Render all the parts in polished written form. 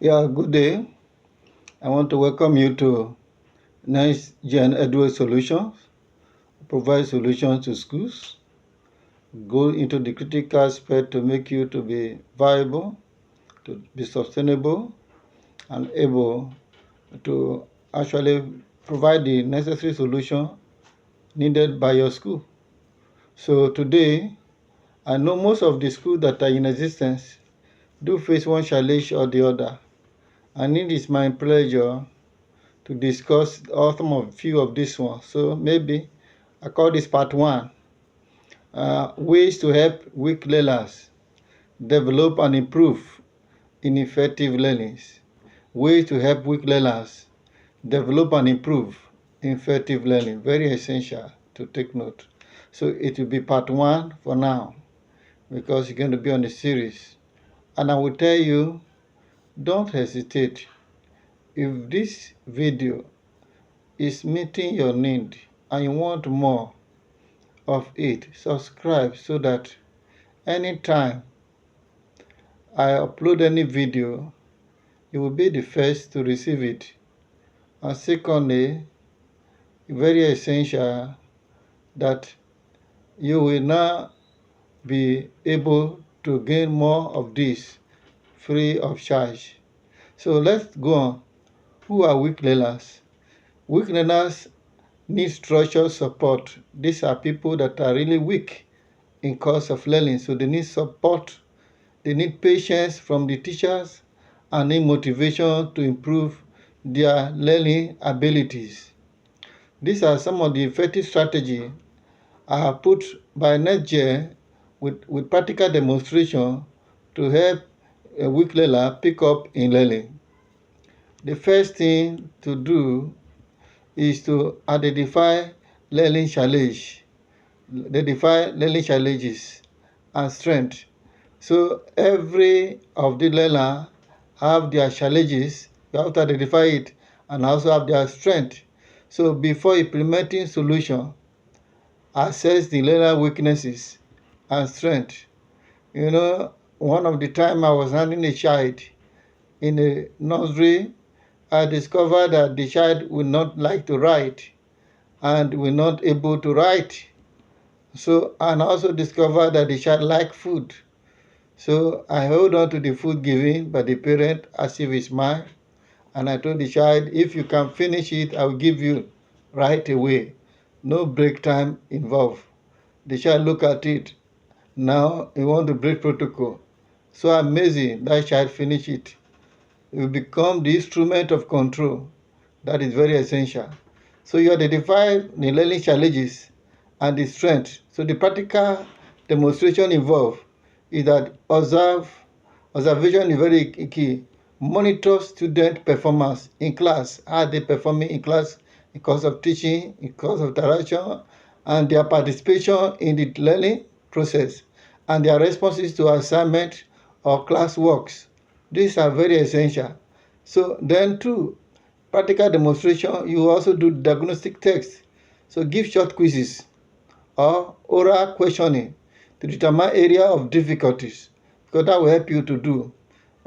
Yeah, good day. I want to welcome you to Next Gen Edu Solutions. Provide solutions to schools. Go into the critical aspect to make you to be viable, to be sustainable, and able to actually provide the necessary solution needed by your school. So today, I know most of the schools that are in existence do face one challenge or the other. And it is my pleasure to discuss some of few of these ones. So maybe I call this part one. Ways to help weak learners develop and improve in effective learnings. Ways to help weak learners develop and improve in effective learning. Very essential to take note. So it will be part one for now because you're going to be on a series. And I will tell you, don't hesitate. If this video is meeting your need and you want more of it, subscribe so that anytime I upload any video, you will be the first to receive it. And secondly, very essential that you will now be able to gain more of this free of charge. So let's go on. Who are weak learners? Weak learners need structured support. These are people that are really weak in course of learning, so they need support. They need patience from the teachers and need motivation to improve their learning abilities. These are some of the effective strategies I have put by NetGen with practical demonstration to help a weak learner pick up in learning. The first thing to do is to identify learning challenge. Identify learning challenges and strength. So every of the learner have their challenges. You have to identify it and also have their strength. So before implementing solution, assess the learner weaknesses and strength. You know, one of the time I was handling a child in a nursery, I discovered that the child would not like to write and will not able to write. So, and also discovered that the child liked food. So I hold on to the food given by the parent as if it's mine. And I told the child, if you can finish it, I will give you right away. No break time involved. The child looked at it. Now he want to break protocol. So amazing, that child finish it. It will become the instrument of control. That is very essential. So you identify the learning challenges and the strength. So the practical demonstration involved is that observation is very key. Monitor student performance in class. Are they performing in class in course of teaching, in course of interaction, and their participation in the learning process, and their responses to assignment or class works. These are very essential. So then too, practical demonstration, you also do diagnostic tests. So give short quizzes or oral questioning to determine area of difficulties, because that will help you to do.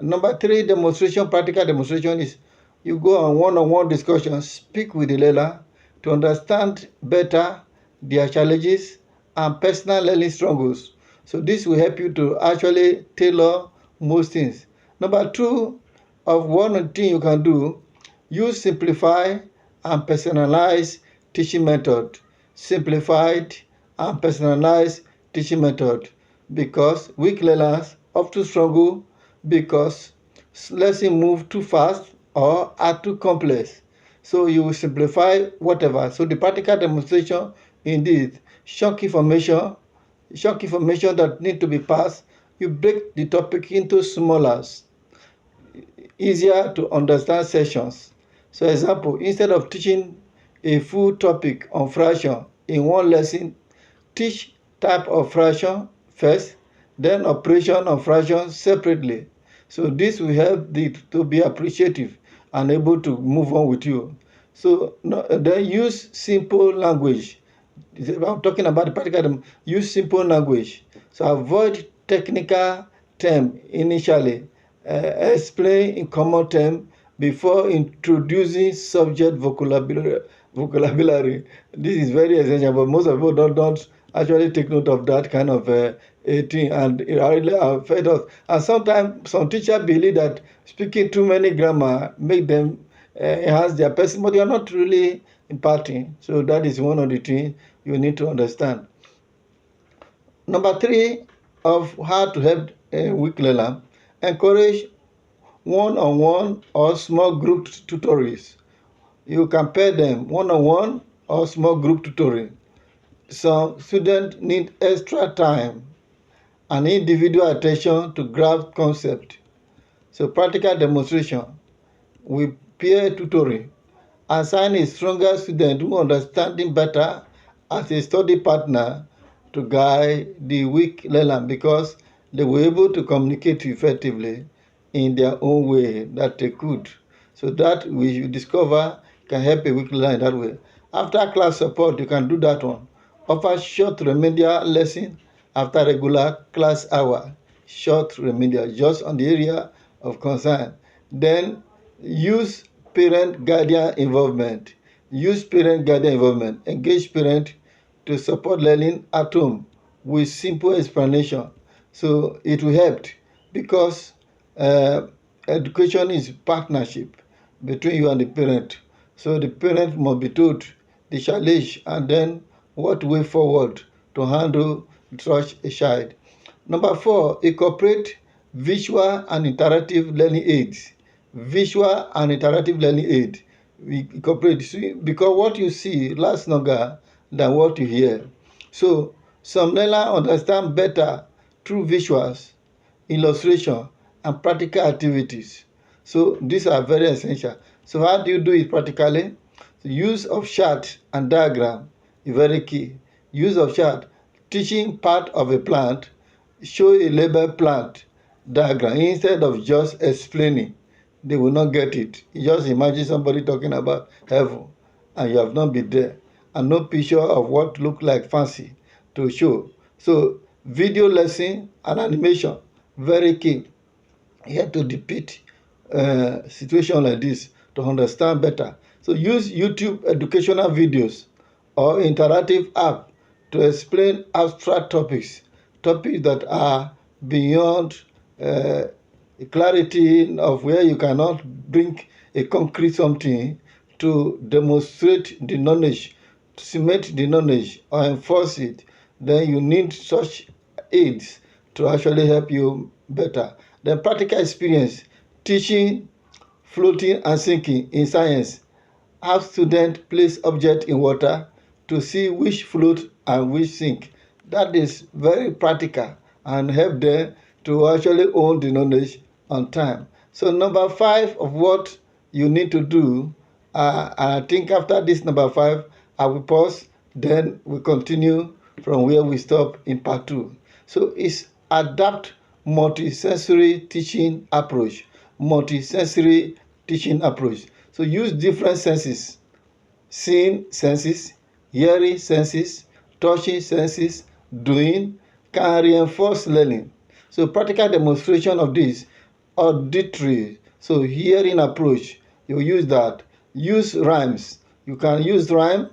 Number three, practical demonstration is you go on one-on-one discussion, speak with the learner to understand better their challenges and personal learning struggles. So this will help you to actually tailor most things. Number two, of one thing you can do, use simplify and personalized teaching method. Simplified and personalized teaching method, because weak learners often struggle because lessons move too fast or are too complex. So you will simplify whatever. So the practical demonstration, indeed, shock information that need to be passed, you break the topic into smaller, easier to understand sessions. So example, instead of teaching a full topic on fraction in one lesson, teach type of fraction first, then operation of fraction separately. So this will help to be appreciative and able to move on with you. So then use simple language. I'm talking about the practical, use simple language. So avoid technical term initially. explain in common terms before introducing subject vocabulary. This is very essential, but most of people don't actually take note of that kind of a thing, and it really affects us. And sometimes some teachers believe that speaking too many grammar make them enhance their person, but they are not really imparting. So that is one of the things you need to understand. Number 3 of how to help a weak learner, encourage one-on-one or small group tutorials. You can pair them one-on-one or small group tutoring. Some students need extra time and individual attention to grasp concept. So practical demonstration with peer tutoring. Assign a stronger student who understanding better as a study partner to guide the weak learner, because they were able to communicate effectively in their own way that they could. So that we discover can help a weak learner in that way. After class support, you can do that one. Offer short remedial lesson after regular class hour. Short remedial, just on the area of concern. Then use parent guardian involvement. Use parent guardian involvement. Engage parent to support learning at home with simple explanation. So it will help, because education is partnership between you and the parent. So the parent must be told the challenge and then what way forward to handle such a child. Number 4, incorporate visual and interactive learning aids. Visual and interactive learning aid. We incorporate, because what you see lasts longer than what you hear. So some learners understand better through visuals, illustration, and practical activities. So these are very essential. So how do you do it practically? The use of chart and diagram is very key. Use of chart, teaching part of a plant, show a labeled plant diagram instead of just explaining. They will not get it. You just imagine somebody talking about heaven and you have not been there, and no picture of what look like fancy to show. So video lesson and animation, very key here to depict situation like this to understand better. So use YouTube educational videos or interactive app to explain abstract topics that are beyond clarity of where you cannot bring a concrete something to demonstrate the knowledge, to cement the knowledge or enforce it. Then you need such aids to actually help you better. Then practical experience, teaching floating and sinking in science. Have students place object in water to see which float and which sink. That is very practical and help them to actually own the knowledge on time. So number 5 of what you need to do, and I think after this number 5, I will pause, then we continue from where we stop in part 2. So it's adapt multisensory teaching approach. Multisensory teaching approach. So use different senses, seeing senses, hearing senses, touching senses, doing can reinforce learning. So practical demonstration of this, auditory, so hearing approach, you use that. Use rhymes. You can use rhyme,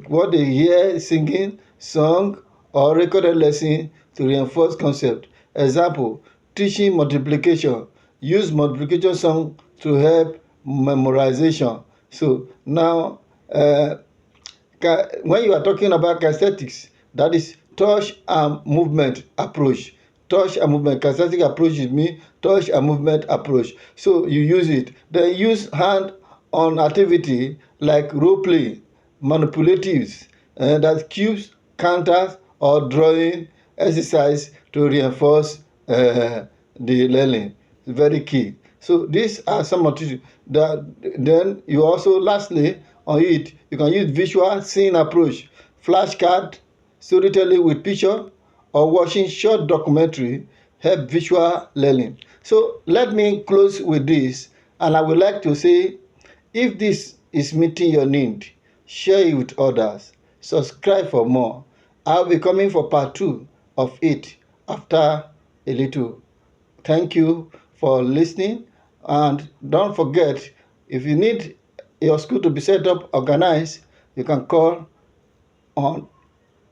what they hear singing, song, or recorded lesson to reinforce concept. Example, teaching multiplication. Use multiplication song to help memorization. So now, when you are talking about kinesthetics, that is touch and movement approach. Touch and movement. Kinesthetic approach is me, touch and movement approach. So you use it. Then use hand on activity like role play, manipulatives, that cubes, counters, or drawing exercise to reinforce the learning. It's very key. So these are some of the that. Then you also lastly on it, you can use visual seeing approach, flashcard, storytelling with picture, or watching short documentary help visual learning. So let me close with this, and I would like to say, if this is meeting your need, share it with others. Subscribe for more. I'll be coming for part 2 of it after a little. Thank you for listening. And don't forget, if you need your school to be set up organized, you can call on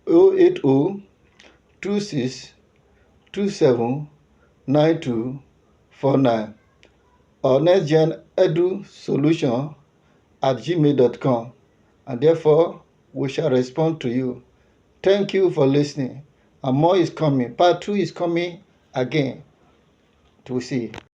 080 26 27 9249 or nextgenedu@gmail.com, and therefore we shall respond to you. Thank you for listening, and more is coming. Part 2 is coming again. To see.